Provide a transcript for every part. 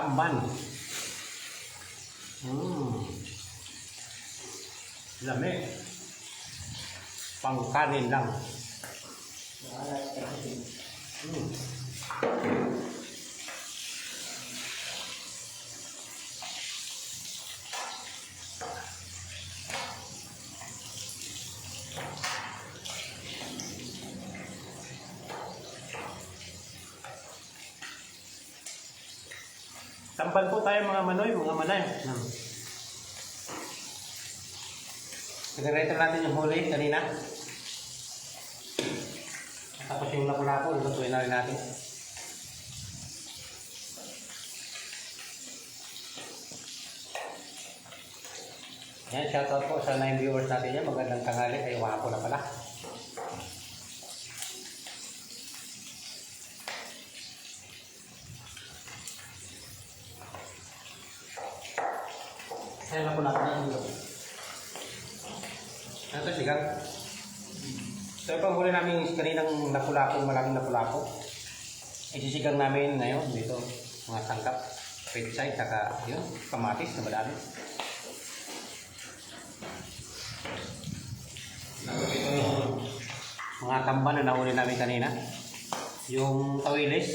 tamban. Lami. Pangkanin lang. Tambal po tayo mga manoy, mga manay. Pinarito natin yung huli kanina. Tapos yung lapu-lapu, lutuin na rin natin. Yan, shoutout po sa 9 viewers natin yan. Magandang tanghali, ay wapo na pala. Kaya lapu-lapu na yung luto. Ito sigang. So yung panghuli namin kaninang lapu-lapu, malaking lapu-lapu. Isisigang namin ngayon dito, mga sangkap, petsay, saka yun, kamatis na madami. Ito yung mga tamban na nahuli namin kanina. Yung tawilis,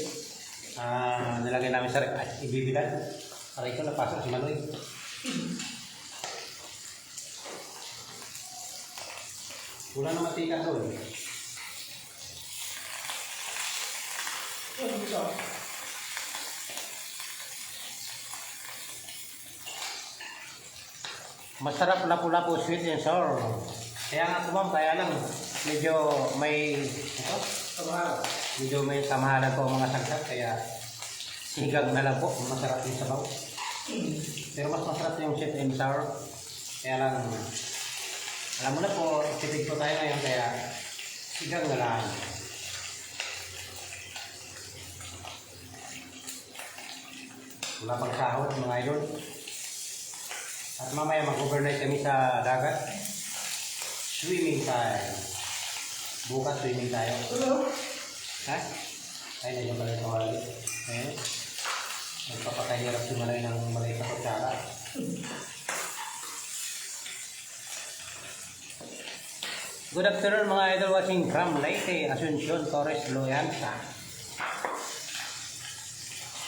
nilagay namin sa ibibilan. Aray ko, napasok si Manoy. Wala na matika doon. Masarap lapu-lapu, sweet and sour. Kaya nga kumam, kaya lang medyo may kamahalan po mga sangkap, kaya sigang na lang po, masarap yung sabaw. Pero mas masarap yung sweet and sour. Kaya lang, alam mo na po, tipid po tayo ngayon, kaya sigang na lang. Wala pang sahod mga idol. At mamaya mag-overnight kami sa dagat. Swimming time. Bukas swimming tayo. Ha? Ay, nandiyan pala ito kawali. Ayan. Nagpapakahirap si Malay ng malay sa kutsara. Good afternoon mga idol watching from Leyte, Asuncion, Torres, Loyanza.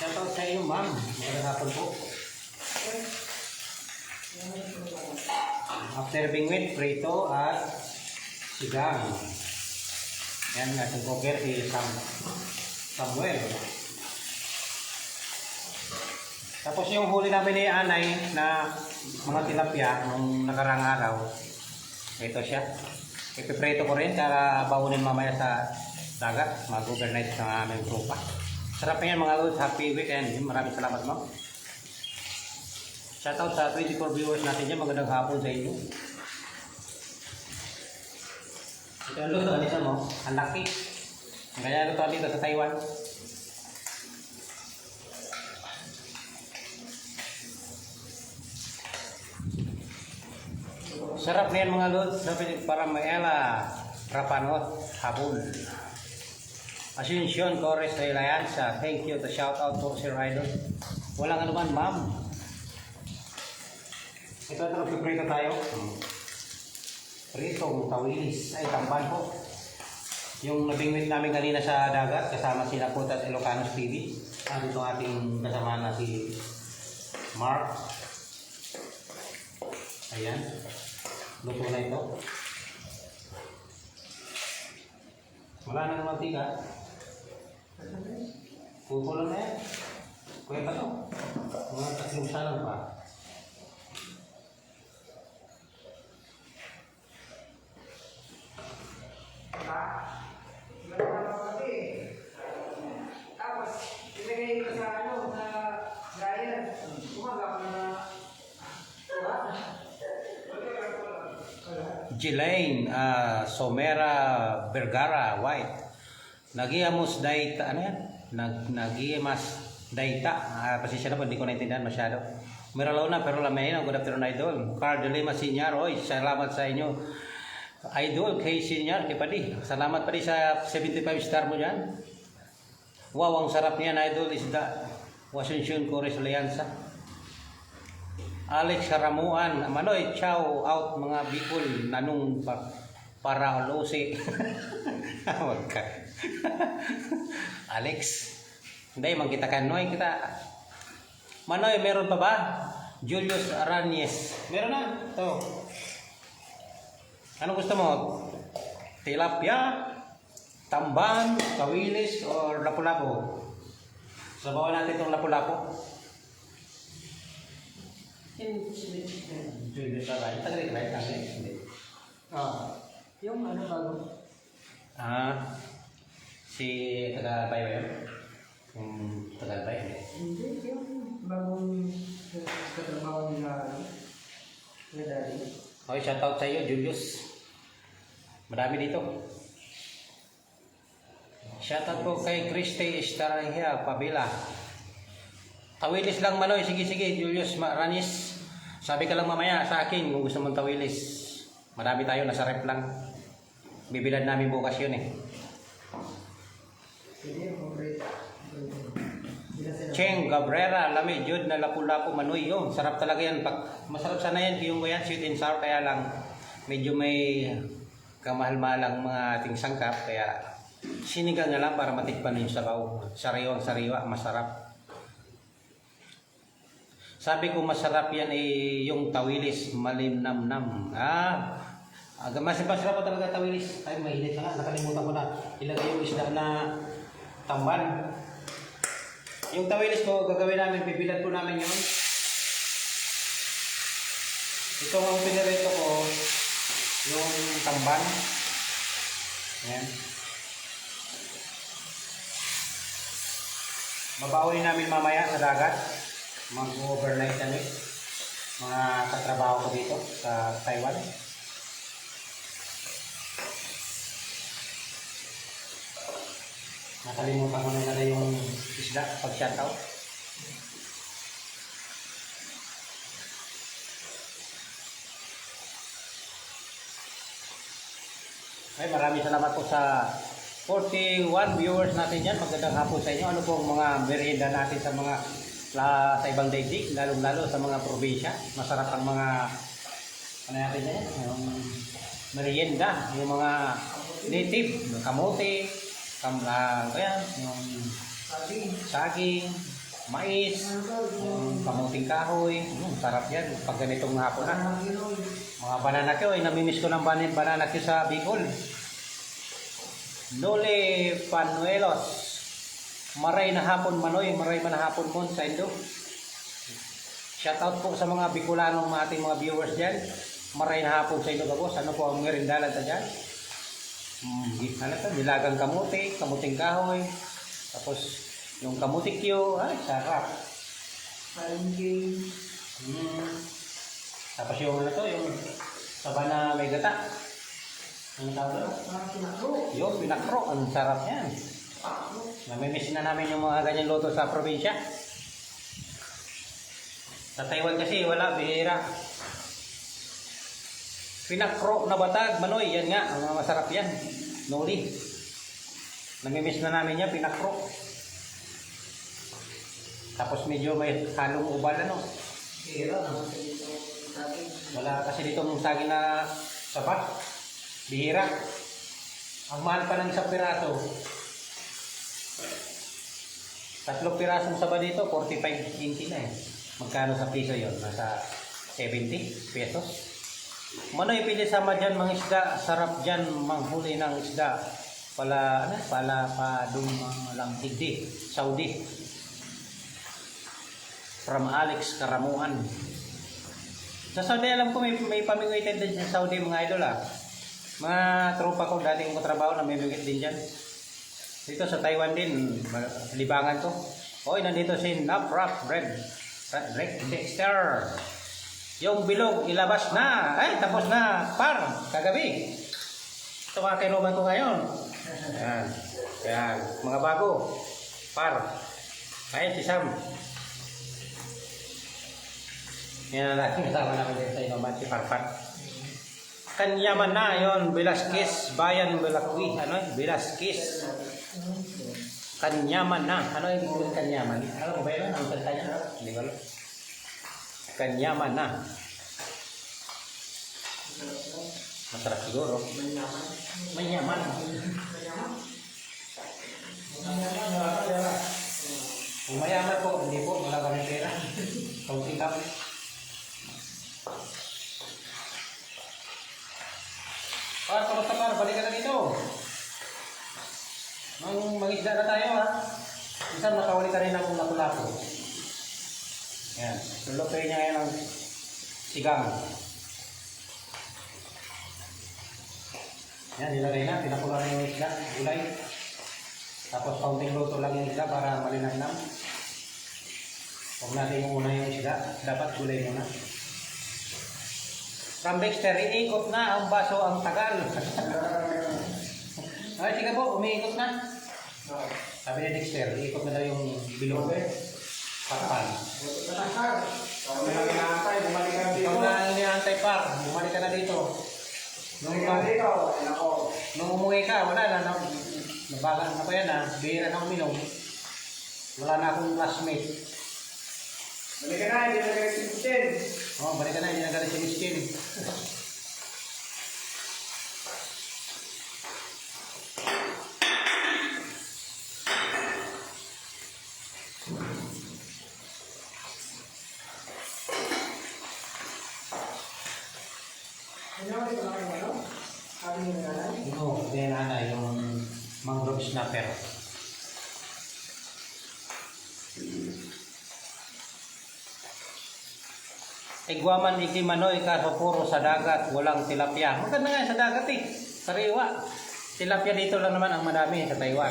Shoutout sa inyo ma'am. Magandang hapon po. After being with, prito at sigang. Yan nga, itong cooker si Samuel. Tapos yung huli namin ni Anay na mga tilapia nung nakarang araw. Ito siya. Ipiprito ko rin para baunin mamaya sa dagat. Mag-overnight sa aming tropa. Sarap yan mga lods. Happy weekend. Maraming salamat mo. Shoutout sa 24 viewers natin dyan. Magandang hapon sa inyo. Ito ang luto. Alisa mo. Ang laki. Kaya luto dito sa Taiwan. Sarap na yan mga lods. Para Maela Rapanot Habol. Asuncion, Torres, Loyanza. Thank you to shout out to Sir Idol. Walang anuman ma'am. Ito nagpiprito tayo. Pritong tawilis. Ay, tamban po. Yung nabingwit namin kanina sa dagat. Kasama si Naput at Ilocanos TV. Dito ating kasama na si Mark. Ayan. Luto na ito. Wala na naman tika. Pupulan na yan. Kuya pa ito. Mga tatlong salang pa. Tapos, ilagay ko sa dryer. Umaga ko na Jelaine Somera Vergara White. Nagiamos daita, ano yan? Nagiamas daita. Pasensya na po, hindi ko naintindihan masyado. Meralaw na, pero lamay na. Good afternoon, Idol. Carl de Lima Senior. Oy, salamat sa inyo. Idol, kay Senior, kay Padi. Salamat Padi sa 75 star mo dyan. Wow, ang sarap niyan, Idol. Isda. Washington Corres Alianza. Alex Karamuan, Manoy, ciao out mga Bicol, nanong para Lose. Wag ka. Alex, hindi, magkita ka, Noy, kita. Manoy, meron pa ba? Julius Aranyes. Meron na. Ito. Ano gusto mo? Tilapia, tamban, kawilis, or lapu-lapu? Sabawan natin itong lapu-lapu. Julius Aranyes. Tagal-tagal. Hindi. Yung ano bago? Si Tagalbay ba yun? Tagalbay? Hindi, yung bagong katrabaho nila na daddy. Okay, shoutout sa iyo, Julius. Madami dito. Shoutout po kay Christy Estarahia Pabila. Tawilis lang, Manoy. Sige, Julius Maranis. Sabi ka lang mamaya sa akin kung gusto mong tawilis. Marami tayo, nasa rep lang. Bibilad namin bukas yun eh. Cheng Cabrera, lami, Jud na lapu-lapu, Manoy. Yun, sarap talaga yan. Masarap sana yan, yung yan, sweet and sour. Kaya lang, medyo may kamahal-mahalang mga ating sangkap. Kaya sinigang na lang para matikpan yung sabaw. Sariwang-sariwa, masarap. Sabi ko masarap yan yung tawilis, malinamnam. Mas masarap pa talaga tawilis. Ay, mahilit na nga. Nakalimutan ko na. Ilagay yung isda na tamban. Yung tawilis ko, gagawin namin, bibilad po namin yun. Ito ang pinirito ko, yung tamban. Ayan. Babawin namin mamaya sa dagat. Mag-overnight kami. Mga katrabaho ko dito sa Taiwan. Nakalimutan ko na yung isda pag shoutout. Ay, maraming salamat po sa 41 viewers natin yan. Magandang hapon sa inyo. Ano pong mga merienda natin sa mga sa ibang daigdig, lalong-lalo sa mga probinsya. Masarap ang mga ano natin yan, yung merienda, yung mga native, yung kamote, ayan, yung saging, mais, yung kamuting kahoy. Sarap yan pag ganitong hapon na. Mga banana Q, namimiss ko ng banana Q sa Bicol. Noli Panuelos, maray na hapon, Manoy, maray man na hapon mo sa Indo. Shoutout po sa mga Bicolanong ating mga viewers dyan. Maray na hapon sa Indo, kabos. Ano po ang merindalan ta dyan? Ano ito? Nilagang kamuti, kamuting kahoy. Tapos yung kamuting Q, ay sarap. Tapos yung ano to, yung saba na may gata. Ang tawag doon? Yung pinakro, ang sarap yan. Namimiss na namin yung mga ganyan luto sa probinsya. Sa Taiwan kasi wala, bihira. Pinakro na batag, Manoy, yan nga, ang mga masarap yan. Noli. Namimiss na namin yan, pinakro. Tapos medyo may halong ubal, ano. Wala kasi dito mong saging na sapat. Bihira. Ang mahal pa ng isang piraso. 3 pirasong saba dito, 45.20 na eh. Magkano sa piso yon? Nasa 70 pesos. Manoy, pili sama dyan mga isda. Sarap dyan manghuli ng isda. Pala pa doon lang tigdi. Saudi. From Alex Karamuan. Sa Saudi, alam ko may pamimigay din sa Saudi mga idol ah. Mga tropa ko dating ko trabaho na may bigit din dyan. Dito sa Taiwan din, libangan to. Oy, nandito si Naprap Red Dexter. Yung bilog, ilabas na. Ay, tapos na. Kagabi. Ito mga kainuman ko ngayon. Ayan. Ayan. Mga bago. Ayan, si Sam. Yan na natin. Kasama namin din sa inuman, si Parpat. Kanyaman na yon, Velasquez, Bayan Belakwi, Velasquez. Kanyaman na. Ano yung ibig sabihin kanyaman? Alam mo ba yun? Ang salita niya? Hindi ko alam. Kanyaman na. Masarap siguro. Manyaman. Kung mayaman po, hindi po. Wala kami pera. Kaunting kami. Kamusta par? Balik ka na dito. Mag-isda na tayo ha. Minsan nakawali ka rin ng lapu-lapu. Yan. Lulutuin niya ngayon ng sigang. Yan, nilagay na. Pinakulang na yung isda. Gulay. Tapos kaunting luto lang yung isda para malinamnam. Huwag natin yung una yung isda. Dapat gulay muna. From Dexter, iikot na ang baso ang tagal. Ay, sige po, umiikot na. Sabi ni Dexter, iikot na daw yung bilog. Pakpan. Ikaw na iniantay par, bumalik ka na dito. Nung umuwi ka, wala na. Nabaga na pa yan ha. Bihira na uminom. Wala na akong classmate. Balik ka na, hindi na galit si Putin. Oh, balik ka na, hindi na galit si Miskin. No, hindi na yung mangrove snapper. Igwaman ikimanoy kaso puro sa dagat, walang tilapia. Maganda nga sa dagat eh, sariwa. Tilapia dito lang naman ang madami sa Taiwan.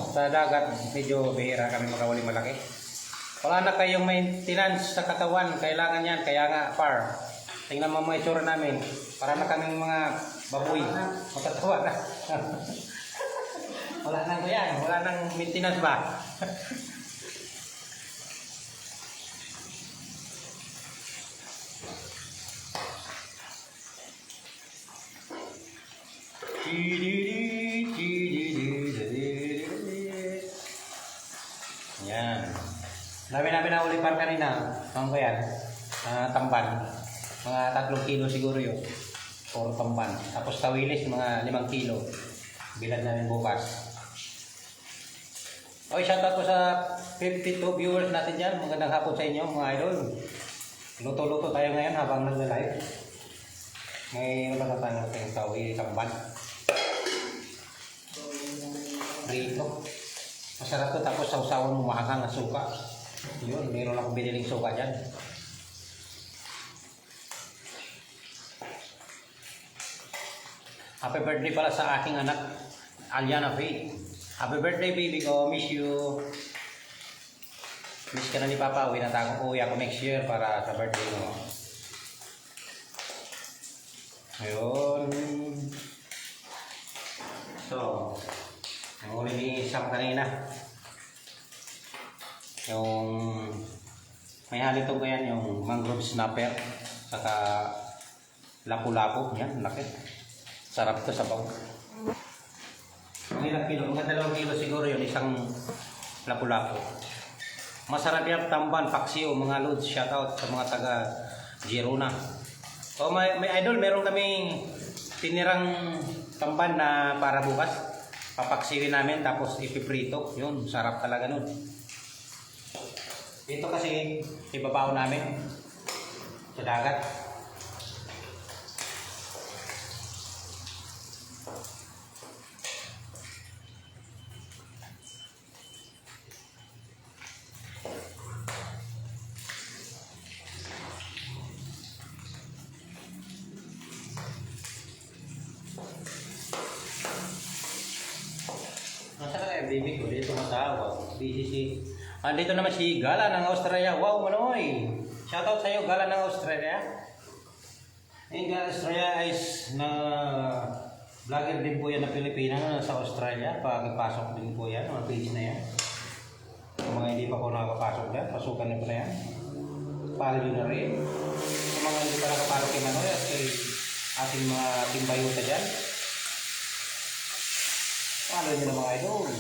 Sa dagat, medyo bihira kami makawali malaki. Wala na kayong maintenance sa katawan, kailangan yan, kaya nga par. Tingnan mo mga itsura namin, para na kaming mga baboy, matatawa na. Wala nang yan, wala nang maintenance ba? Yan. Dami namin na ulipan kanina. Ang ba yan? Tamban. Mga 3 kilo siguro yun. Puro tamban. Tapos tawilis, mga 5 kilo. Bilad namin bukas. Okay, shoutout po sa 52 viewers natin dyan. Magandang hapon sa inyo mga idol. Luto-luto tayo ngayon habang nag-live. May matatang natin tawi, tamban. Rito. Masarap to, tapos sausawan mo mahakang na suka. Yun, meron akong biniling suka dyan. Happy birthday pala sa aking anak, Aliana Faye. Happy birthday baby ko, miss you. Miss ka na ni Papa, uwi ako next year para sa birthday mo. Ayun. So, ang uli ni Sam kanina. Yung may halitong ko yan, yung mangrove snapper, saka lapu-lapu. Yan, laki. Sarap ito sa bawang. Ang ilang kilo, mga 2 kilo siguro yun, isang lapu-lapu. Masarap yan, tamban, paksiw, mga loads, shoutout sa mga taga Girona. O may idol, meron kaming tinirang tamban na para bukas. Papaksiwin namin, tapos ipiprito. Yun, sarap talaga nun. Ito kasi ibabaw namin sa dagat. Baby ko, dito matawag. BCC. Andito naman si Gala ng Australia. Wow, Manoy! Shoutout sa iyo, Gala ng Australia. Yung Gala Australia is na vlogger din po yan na Pilipina na sa Australia. Pagpasok din po yan, mga page na yan. Kung mga hindi pa po nakapasok dyan, pasukan niyo po na yan. Follow nyo na rin. Kung mga hindi pa nakapasok kay Manoy at kay ating mga timbayuta dyan, follow nyo na mga idol.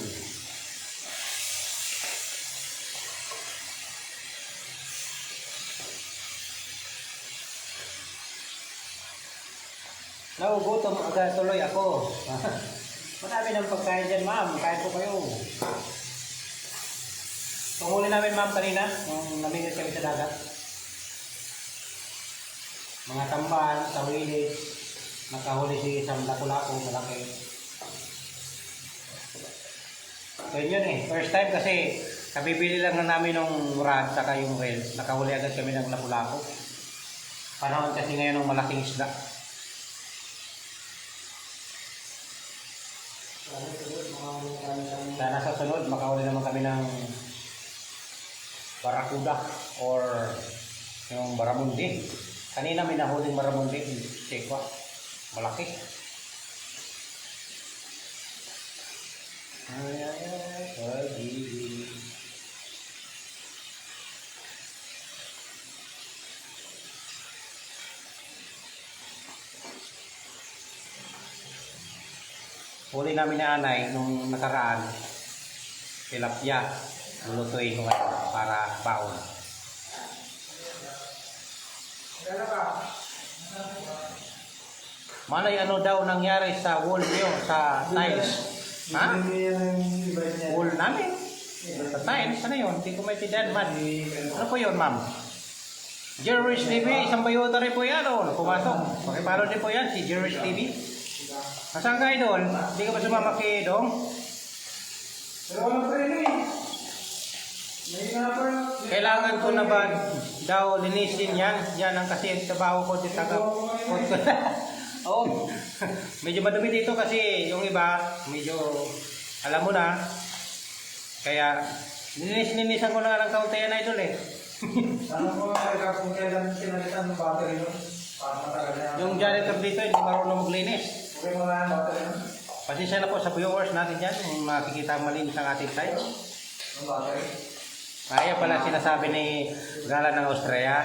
Nagugutom agad tuloy ako. Marami ng pagkain dyan, ma'am. Kain po kayo. Tunghuli namin, ma'am, kanina. Nung namingit kami sa dagat. Mga tamban, tawilis. Nakahuli si isang lapu-lapu, malaki. So yun eh. First time kasi kabibili lang na namin ng rod saka yung reel. Nakahuli agad kami ng lapu-lapu. Panahon kasi ngayon ng malaking isda. Sana sa sunod, makahuli naman kami ng barakuda or yung baramundi. Kanina may nahuling baramundi, check ko. Malaki. Ay, ay, ay, ay. Huli namin na anay nung nakaraan, tilapia, lulutuin ko ngayon para baon. Kaya ka? Malay ano daw nangyari sa wall niyo, sa tiles? Ha? Wall namin. Sa tiles, ano yun? Hindi ko maintindihan, man. Ano po yun, ma'am? Jerry's TV, isang bayota rin po yan, o. Pumasok. Pakipalo din po yan, si Jerry's TV. Nasaan ka, Idol? Hindi ka ba sumama kay Dong? Pero walang preno eh. May hinapar. Kailangan ko na ba daw linisin yan? Yan ang kasi trabaho ko dito tagap. Oo. Medyo madumi dito kasi yung iba, medyo alam mo na. Kaya nilinisan ko na lang kaunti yan, Idol eh. Sana po kung kailan sinalitan ng battery nun. Para matagal na. Yung janitor dito, hindi marunong maglinis. Okay mo na ang battery nun? Pasensya na po sa viewers natin dyan, kung makikita malinis ang ating site. Ang battery? Kaya pala sinasabi ni Gala ng Australia.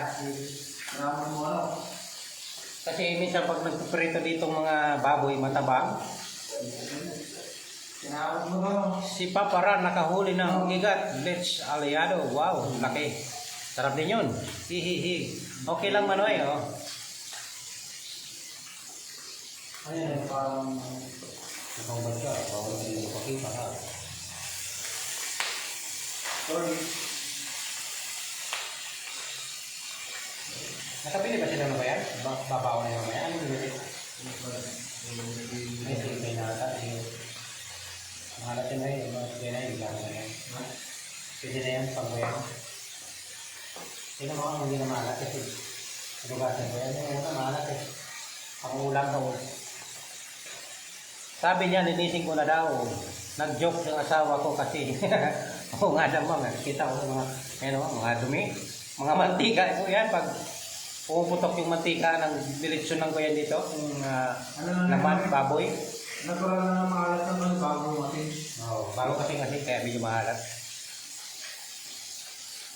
Naman mo ano? Kasi minsan pag nagpiprito dito mga baboy matabang, Tinawag mo no? si Papa Ran nakahuli ng gigat, Let's Aliado. Wow, laki. Sarap din yun. Hihihi. Okay lang Manoy, oh. Ayan, parang... Ikaw ba ka? Bawal na yung pakita ha. Sorry. Nakabili ba sila na ba yan? Babaw na yung mamaya? Ano yung nilip? May silipay na ata. Mahalatin na yun. Mahalatin na yun. Biglang na yan. Pwede na yan. Pangbayan. Sino mo ang hindi na mahalat kasi inugasan ko yan. Yung una mahalat eh. Pangulang ka ulit. Sabi niya, linisin ko na daw. Nag-joke yung asawa ko kasi oo nga naman, nakikita ko mga, mga dumi, mga mantika. Ito yan, pag pumuputok yung mantika ng diretsyonan ko yan dito, yung laman, baboy. Natural na maalat naman bago matin. Oo, bago kasi kaya medyo mahalat.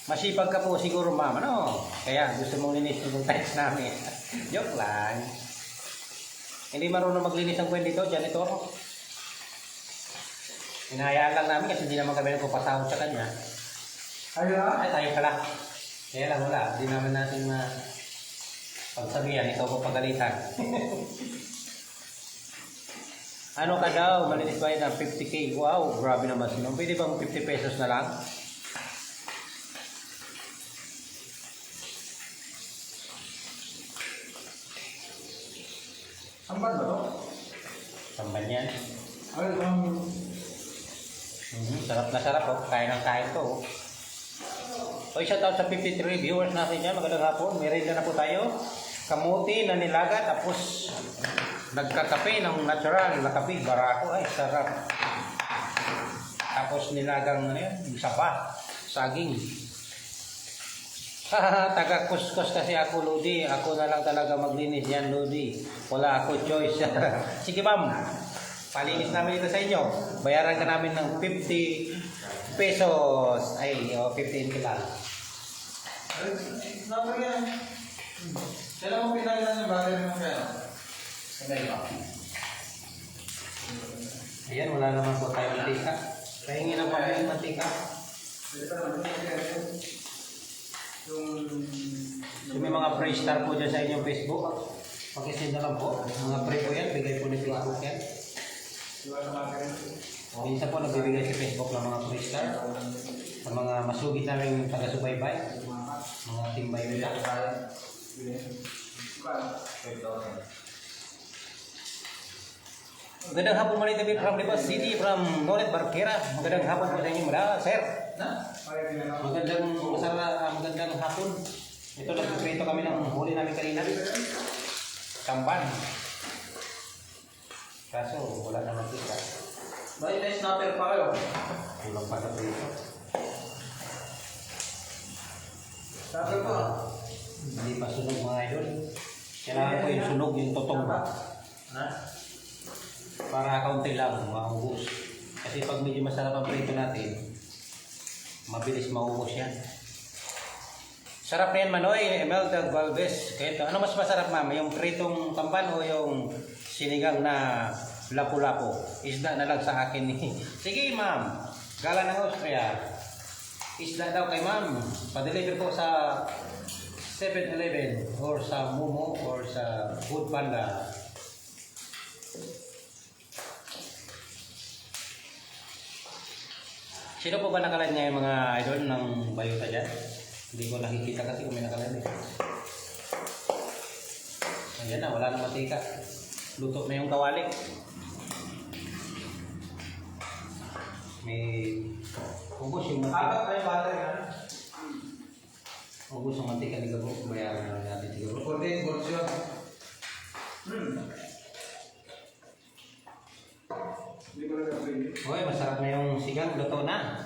Masipag ka po siguro, ma'am, ano? Kaya gusto mong linis yung tiles namin. Joke lang. Hindi marunong maglinis ang kwento dito, janitor. Hinahayaan lang namin kasi hindi naman kami nagpapasahod sa kanya. Ayun Ay, tayo pala. Kaya lang wala. Hindi naman natin pagsabihan. Ito po pagalitan. Ano ka daw? Malinis ba yun ng 50k? Wow, grabe naman sinon. Pwede bang 50 pesos na lang? Sampan ba to? Samban yan. Ay, Sarap na sarap oh. Kain ng kain to oh. So, shout out sa 53 viewers natin dyan. Magandang hapon. Meron na po tayo. Kamuti na nilaga. Tapos, nagkakape ng natural na kape. Barako. Ay, sarap. Tapos, nilagang ano yan, sapa. Saging. Taga-kuskus kasi ako, Lodi. Ako na lang talaga maglinis yan, Lodi. Wala ako choice. Sige, ma'am. Palinis namin ito sa inyo. Bayaran ka namin ng 50 pesos. Ay, 15 ka lang. Number yan. Kailan mo pinalitan yung battery mo kaya? Sandali ba? Ayan, wala naman po tayo mantika. Kahingi lang pa yung mantika. Yung... So, may mga fresh star po dyan sa inyong Facebook. Pakisend na lang po. Mga pre po yan, bigay po ni Facebook yan. Minsan po nagbibigay si Facebook ng mga free star. Sa mga masugid namin taga-subaybay. Mga timbay nila. Magandang hapon mo David from Libas City, from Noret Barquera. Magandang hapon po sa inyo, sir. Magandang hapon. Ito, nagpiprito kami ng huli namin kanina. Kamban. Kaso, wala na makita. May snapper pa kayo. Kulang pa sa prito. Snapper pa. Hindi pa sunog mga idol. Kailangan ko yung sunog, yung totong ba? Ha? Para kaunti lang, maubos. Kasi pag medyo masarap ang prito natin, mabilis maubos yan. Sarap na yan, Manoy, Imelda Galvez. Kaya ano mas masarap, ma'am? Yung pritong kamban o yung sinigang na lapu-lapu? Isda na lang sa akin. Sige, ma'am. Gala ng Austria. Isda daw kay ma'am. Pa-deliver ko sa 7-Eleven or sa Momo or sa Food Panda. Sino po ba nakalan niya yung mga idol ng bayuta dyan? Hindi ko nakikita kasi kung may nakalan eh. Ayan na, wala na matika. Luto na yung kawali. May ubos yung mantika. Apat na yung bata yan. Ubos yung mantika ni Gabo. Bayaran na natin siguro. Cordet, Borsion. Hindi ko na napili. Okay, masarap na yung sigang. Luto na.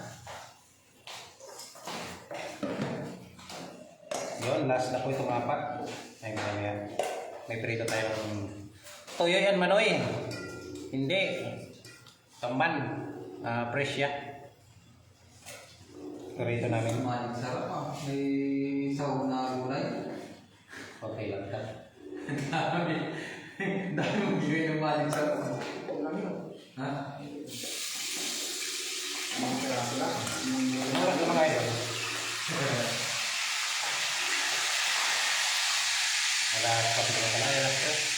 Yun, last na po itong apat. Ay, marami yan. May prito tayong toyo yan, Manoy. Hindi. Tamban. Presya. Prito namin. Maling sarap ah. May sahog na gulay. Okay lang ka. Dami. Dami mong bigay ng maling sarap. Ulam yun. Ha? Mga peraso lang. Ano oras na mga idol? Alas 4 na pala. Alas 3.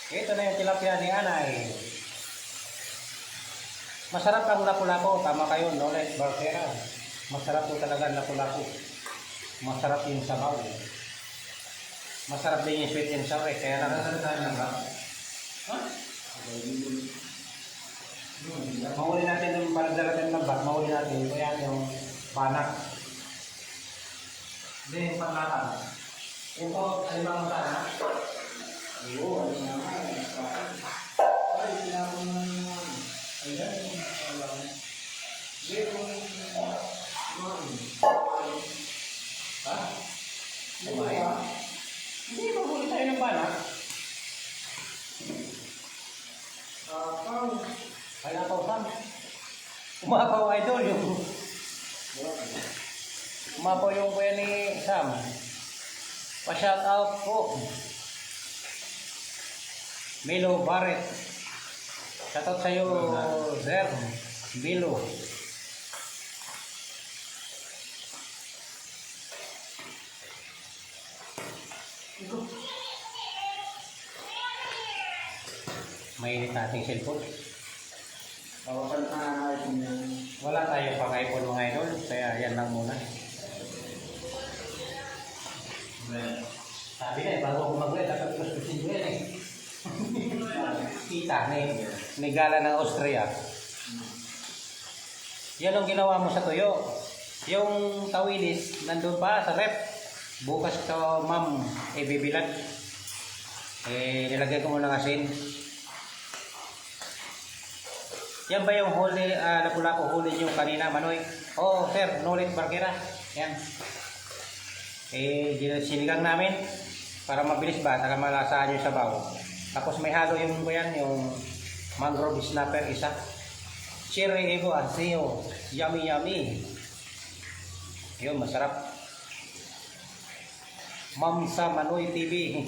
Ito na yung tilapia ni Anay. Masarap ang lapu-lapu. Tama kayo, Nolet Barquera. Masarap po talaga ang lapu-lapu. Masarap yung sabaw. Masarap din yung sweet and sour. Kaya Nasalitaan lang ba? ha? Mahuli natin yung paragdala natin ng bat. Mahuli natin. Ito yan yung panak. Hindi, yung panlatan. Yung po, alimang mata na. Oo, alimang mata. Ay, sinapon mo naman. Ayan, alam. Hindi, kung... Ha? Kumain? Hindi, mahuli tayo ng panak. Kaya pa Sam. Umapaw idol yung... Umapaw yung kuya ni Sam. Pa-shout out po. Milo Barret. Shout out sa'yo, Sir. Milo. Mainit na ating cellphone. Bawasan na iPhone yan. Wala tayo pang iPhone mga idol. Kaya yan lang muna. Sabi na eh, bago ako mag-wed, dapat gustusin ko yan eh. Kita, ni gala ng Austria. Yan ang ginawa mo sa tuyo. Yung tawilis, nandun pa sa rep. Bukas ka, ma'am, bibilat. Nilagay ko muna ng asin. Yan ba yung huli, lapu-lapu huli nyo kanina, Manoy? Oo, sir, Norit Barquera. Yan. Sinigang namin para mabilis ba, saka malasahan yung sabaw. Tapos may halo yung yan, yung mangrove snapper isa. Cherry Evo Aseo. Yummy, yummy. Yun, masarap. Mamsa Manoy TV.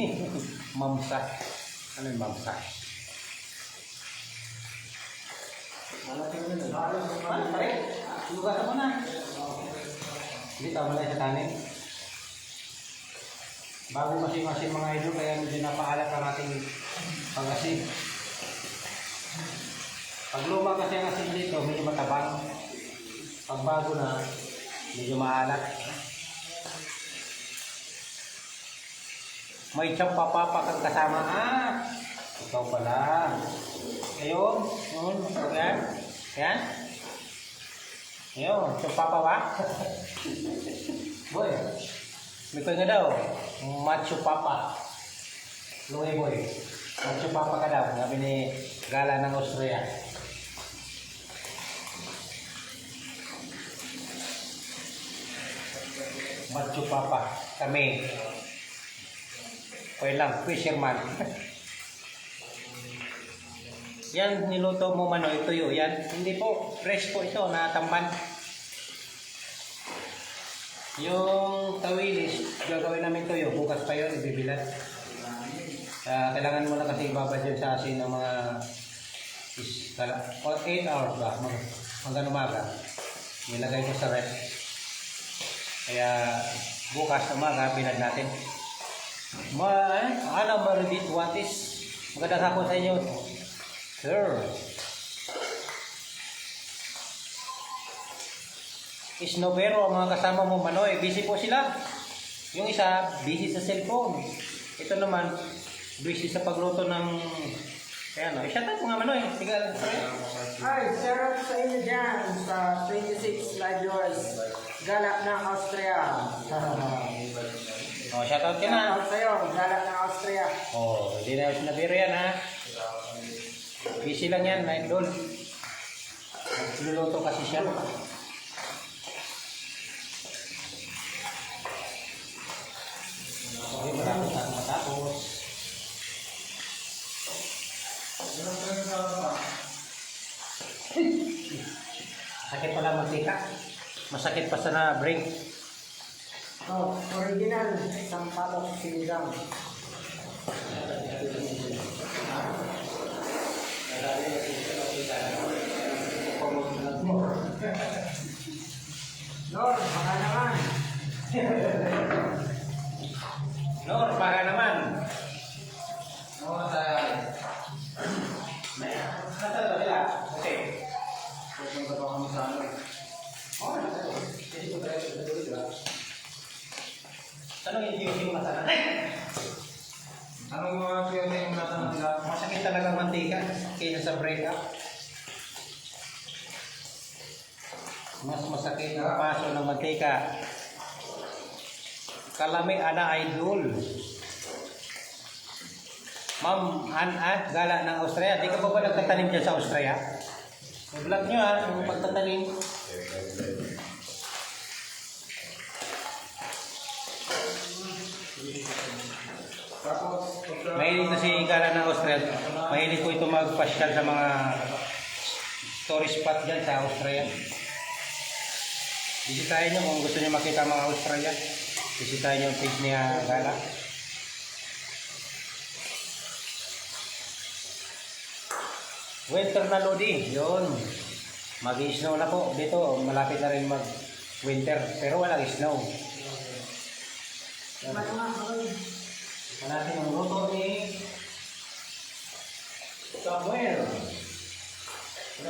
Mamsa. Ano yung mamsa? Ano pa rin? Lugasan mo na. Hindi, tama lang sa tanin. Bago kasi mga idol, kaya medyo napaalat ang ating pag-asin. Pag luma kasi ang asin dito, medyo matabang. Pag bago na, medyo maalat. May isang papapa kang kasama. Ah, ikaw pala. Ayun, yun, yan. Yan. Ayun, isang papa ba? Boy, may ko nga daw. Macho papa. Louie boy. Macho papa ka daw. Sabi ni Gala ng Austria. Macho papa. Kami. Okay lang, fisherman. Yan, niluto mo Manoy, tuyo. Yan, hindi po, fresh po ito, natamban. Yung tawilis, gagawin namin tuyo. Bukas pa yun, ibibilat. Kailangan mo na kasi ibabad yun sa asin ng mga 8 hours ba? Hanggang umaga. Nilagay ko sa ref. Kaya bukas umaga, bilad natin. Alam ba rin dito, what is? Magandang hapon sa inyo. Sir. Isnovero, ang mga kasama mo Manoy, busy po sila. Yung isa, busy sa cellphone. Ito naman, busy sa pagluto ng kaya no, shout out mga Manoy. Sige, Hi, shout out sa inyo dyan sa 26 live viewers. Galak ng Austria. oh, shout out ka na. Shout out sa'yo, galak ng Austria. Oh, hindi na sinabiro yan ha. Busy lang yan, na idol. Nagluluto kasi siya. Okay, marami tayo matapos. Sakit pala mantika. Masakit pa sa na-break. Oh, original, sampalok sinigang. Lord, baka naman. Nor, para naman. Oo, tayo. Nasa ito sila. Okay. Pupunta pa kami sa ano. Oh, nasa ito. Kasi ko tayo sa ito, diba? Tanong yung mga sana. Anong mga pwede yung nasa nila? Masakit talaga mantika kaysa sa break-up. Mas masakit ang paso ng mantika. Kalami ana idol. Ma'am, Gala ng Austria. Di ka pa ba nagtatanim dyan sa Austria? I-vlog nyo ha, yung pagtatanim. Mahilig na si Gala ng Austria. Mahilig ko ito magpasyal sa mga tourist spot dyan sa Austria. Bisitahin nyo kung gusto nyo makita mga Australia. Bisitahin nyo yung page niya Gala. Winter na Lodi, yun. Mag-i-snow na po. Dito, malapit na rin mag-winter. Pero walang snow. Malapit ang luto ni Samuel.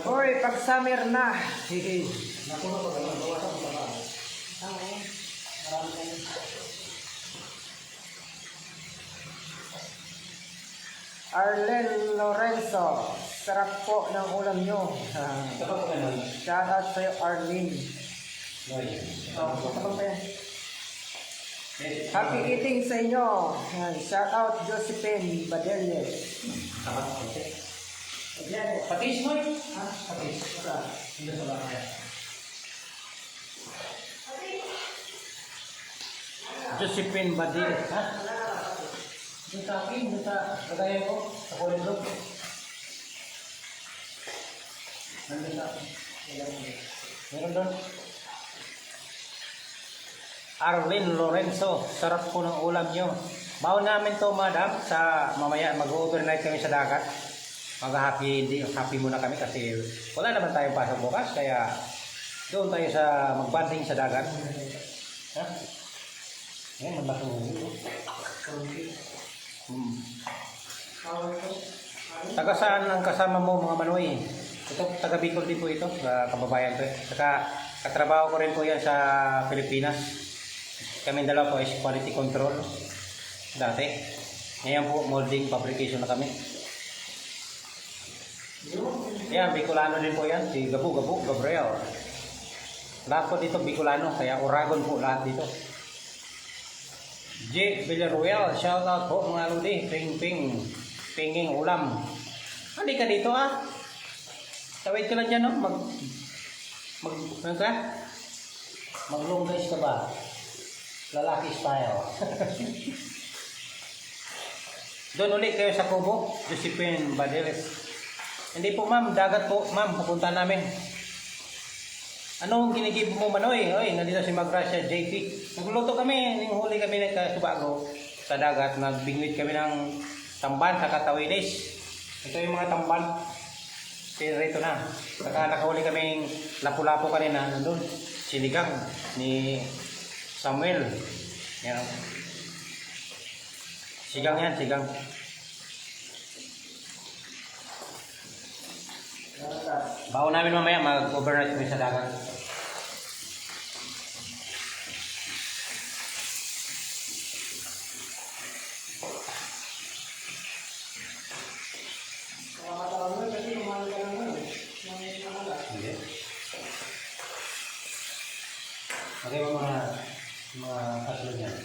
Hoy, pag summer na. Nakuha ko ba? Bawasan mo ba? Marami kayo. Arlen Lorenzo, sarap po ng ulam nyo. Kapag ganun. Shout out sa'yo, Arlene. Happy eating sa inyo. Yan, shout out Josephine Badelier. Patis mo eh. Ha? Patis. Hindi sa bakaya. Josephine Badil. Ha? Doon sa akin, doon sa lagayan ko, sa corridor. Nandun sa akin. Meron doon. Arwin Lorenzo, sarap po ng ulam nyo. Baon namin to madam, sa mamaya mag-overnight kami sa dagat. Happy muna kami kasi wala naman tayong pasok bukas kaya doon tayo sa magbanding sa dagat. Ha? Ayan, maglaking huli. Taga saan ang kasama mo mga Manoy? Ito, taga Bicol din po ito, kababayan ko. Saka katrabaho ko rin po yan sa Pilipinas. Kami dalawa po is quality control dati. Ngayon po molding fabrication na kami. Yan, Bicolano din po yan, si Gabriel. Lahat po dito Bicolano, kaya Oragon po lahat dito. Jake Villaruel, shout out po mga lodi, pinging ulam. Hindi ka dito ah. Tawid ka lang dyan no, ano ka? Maglunggay ka ba? Lalaki style. Doon ulit kayo sa Kubo, Josephine Badeles. Hindi po ma'am, dagat po ma'am, pupunta namin. Anong ginigib mo Manoy? Oy, nandito si Magracia JP. Nagluluto kami, huli kami ng Subago sa dagat. Nagbingwit kami ng tamban sa Katawilis. Ito yung mga tamban. Pero ito na. Saka nakahuli kaming lapu-lapu kanina. Nandun, sinigang ni Samuel. Yan. Sigang yan, sigang. Baon namin mamaya, mag-overnight kami sa dagat. Hindi. Okay mo mga tatlo niyan.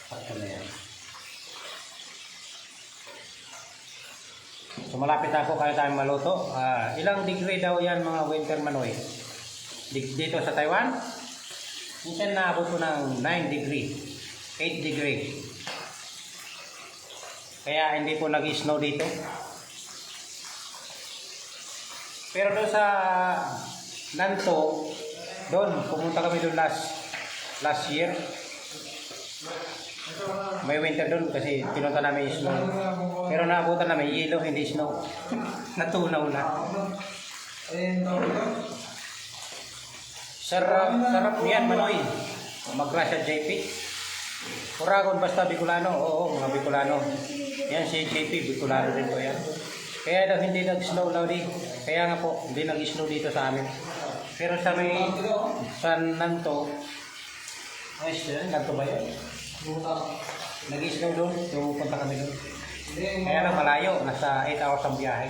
Tatlo na yan. So malapit na po kaya tayong maluto. Ilang degree daw yan mga winter Manoy? Dito sa Taiwan? Minsan naabot po ng 9 degree, 8 degree. Kaya hindi po nag-snow dito. Pero doon sa Nanto, doon, pumunta kami doon last year. May winter doon kasi pinunta namin yung snow. Pero naabutan namin yelo, hindi snow. Natunaw na. Sarap yan Manoy. Magrasya JP. Oragon basta Bicolano. Oo, mga Bicolano. Yan si JP, Bicolano din po yan. Kaya daw hindi nag-snow daw di. Kaya nga po, hindi nag-snow dito sa amin. Pero sa Nanto, Nanto ba yan? Nag-snow doon, pupunta kami doon. Kaya lang malayo, nasa 8 hours ang biyahe.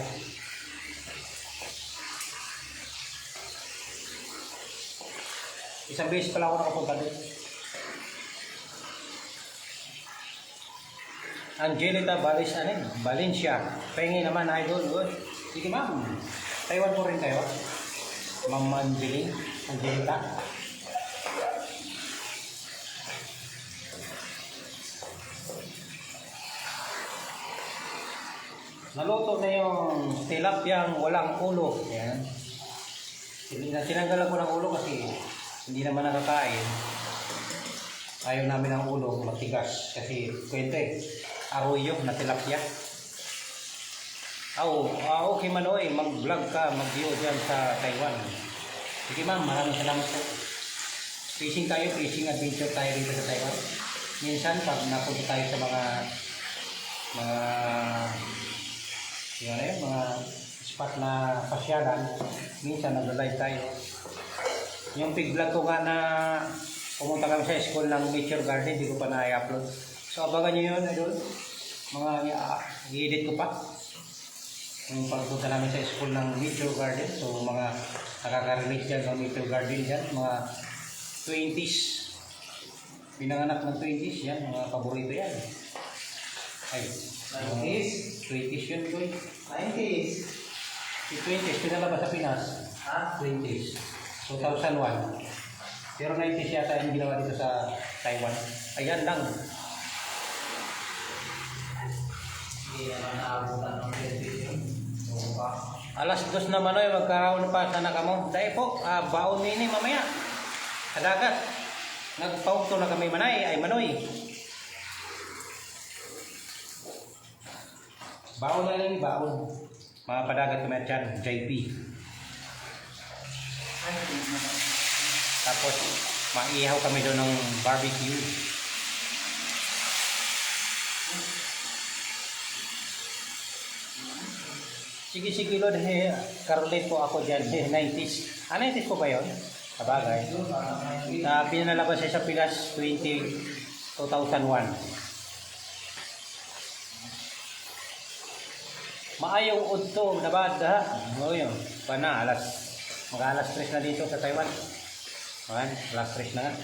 Isang beses pala ako nakapunta doon. Angelita Valencia. Pengi naman idol. Good. Sige ma'am. Taiwan po rin kayo. Ma'am Angelita. Naluto na yung tilapiyang walang ulo. Yan. Tinanggalan ko ng ulo kasi hindi naman nakakain. Ayaw namin ng ulo, matigas. Kasi kwente, arroyo na tilapia. Okay Manoy, mag-vlog ka, mag-view dyan sa Taiwan. Sige ma'am, maraming salamat po. Fishing adventure tayo dito sa Taiwan. Minsan, pag napunta tayo sa mga spot na pasyalan, minsan nag-live tayo. Yung pig-vlog ko nga na pumunta kami sa school ng Nature Garden, hindi ko pa na-i-upload. So abangan nyo yun, idol. Mga i-edit ko pa. Yung pagpunta namin sa school ng Nature Garden. So mga nakaka-release dyan ng Nature Garden dyan. Mga 20s. Pinanganak ng 20s yan. Mga paborito yan. Ay, 90s? 20s yun, boy. 90s? Si 20s, pinalabas sa Pinas. Ha? 20s. 2001. Pero 90s yata yung ginawa dito sa Taiwan. Ayan lang. Hindi naman naabutan ng 20s yun. Alas 2 na Manoy, magkaraon pa sana ka mo. Dahil po, baon nini mamaya. Sa dagat. Nagpaukto na kami Manoy. Baon na lang, baon. Mga padagat kami dyan, JP. Ay, hindi na. Tapos, maihaw kami doon ng barbecue. Sige, Lord, Caroline po ako dyan, 90s. 90s po ba yun? Sabagay. Pinalabas siya sa Pilas 2001. Maayong udto, nabad ha? O yun, pana, mag-alas 3 na dito sa Taiwan. Ayan, alas 3 na nga.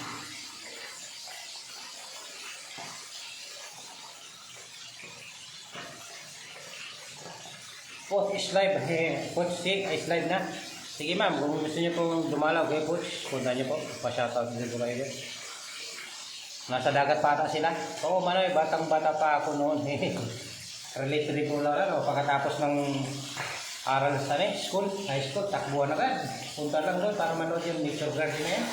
Coach is live. Coach Sig is live na. Sige ma'am, kung gusto niyo pong dumalaw kay Coach, punta niyo po. Pa-shoutout din po kayo. Nasa dagat pa ata sila. Oo, manoy, batang-bata pa ako noon. Relate rin po lang. Pagkatapos ng aral sa school, high school, takbuhan agad. Punta lang doon para manood yung nature garden na yan.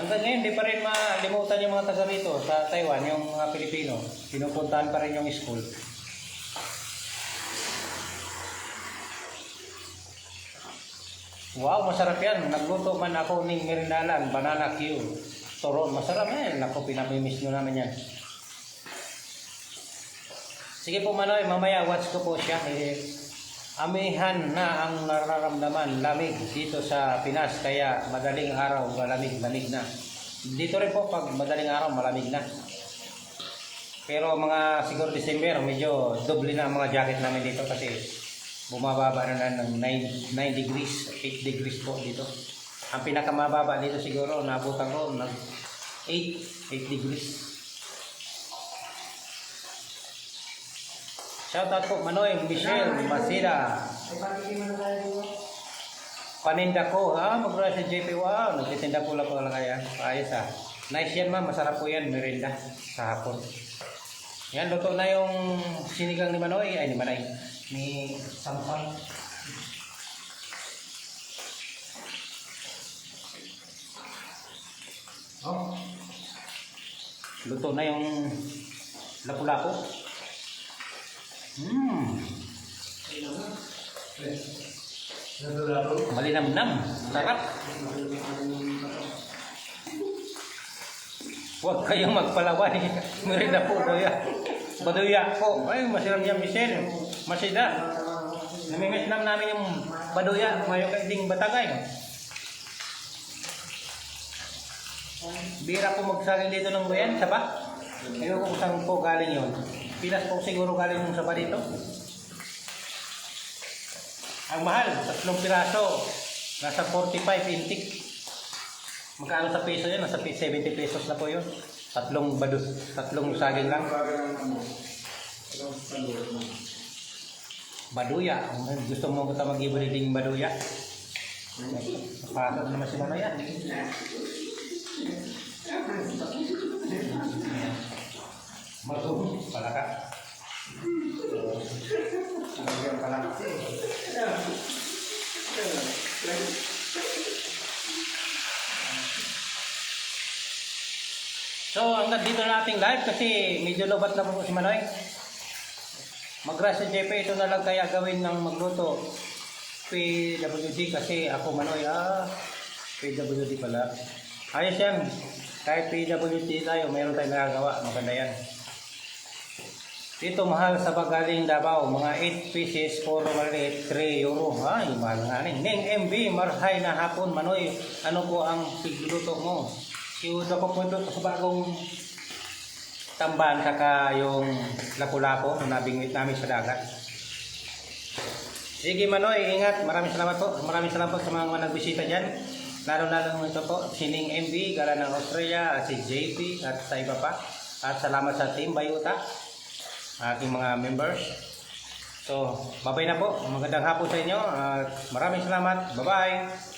Hanggang ngayon, di pa rin malimutan yung mga taga rito sa Taiwan, yung mga Pilipino. Pinupuntahan pa rin yung school. Wow, masarap yan. Nagluto man ako ng merindalan, banana Q. Turon, masarap yan. Naku, pinamimiss nyo naman yan. Sige po Manoy, mamaya watch ko po siya. Amihan na ang nararamdaman, lamig dito sa Pinas. Kaya madaling araw, malamig na. Dito rin po, pag madaling araw, malamig na. Pero mga siguro December, medyo doble na ang mga jacket namin dito kasi bumababa na ng 9 degrees, 8 degrees po dito. Ang pinakamababa dito siguro, nabutan ko ng 8 degrees. Shoutout po Manoy, Michelle, Masira. Ay, pagiging mo na tayo dito. Paninda ko, magbura sa JP, wow, nagtitinda po lang po lang kaya. Ayos Nice yan ma'am, masarap po yan, merinda sa hapon. Yan, luto na yung sinigang ni Manoy, ay ni Manay, ni Sampal. Oh. Luto na yung lapu-lapu. Malinamnam, sarap. Huwag kayong magpalawan. Merinda po, baduya po. Ay, masiram yan, Michelle. Masida. Namimiss namin yung baduya. Mayo kaiding batagay. Bira po magsaging dito ng buyan, saba. Ayaw ko kung saan po galing yun. Pilas po siguro galing yung saba dito. Ang mahal, 3 piraso. Nasa 45 intik. Magkano sa peso yun? Nasa 70 pesos na po yun. Tatlong saging lang. Baduya. Gusto mo kita mag-ibriding baduya? Pasok naman si Manoy yan. Masuk, palaka. Palaka. So, hanggang dito na ating live kasi medyo lobat na po si Manoy. Mag-rasa JP, ito na lang kaya gawin ng magluto. PWD kasi ako Manoy, PWD pala. Ayos yan. Kahit PWD tayo, mayroon tayong nagagawa. Maganda yan. Dito mahal sa bagaling Davao, mga 8 pieces, puro maliit, 3 euro. Ay, mahal nga rin. Ning MB, marhay na hapon, Manoy. Ano po ang pigluto mo? Siuda ko po ito sa bagong tamban, saka yung lapu-lapo na nabingwit namin sa dagat. Sige Manoy, ingat. Maraming salamat po. Maraming salamat po sa mga nagbisita dyan. Lalo-lalo ito po, sining MB, gala ng Australia, at si JP, at sa iba pa. At salamat sa Team Bayuta, aking mga members. So, bye-bye na po. Magandang hapon sa inyo. Maraming salamat. Bye-bye.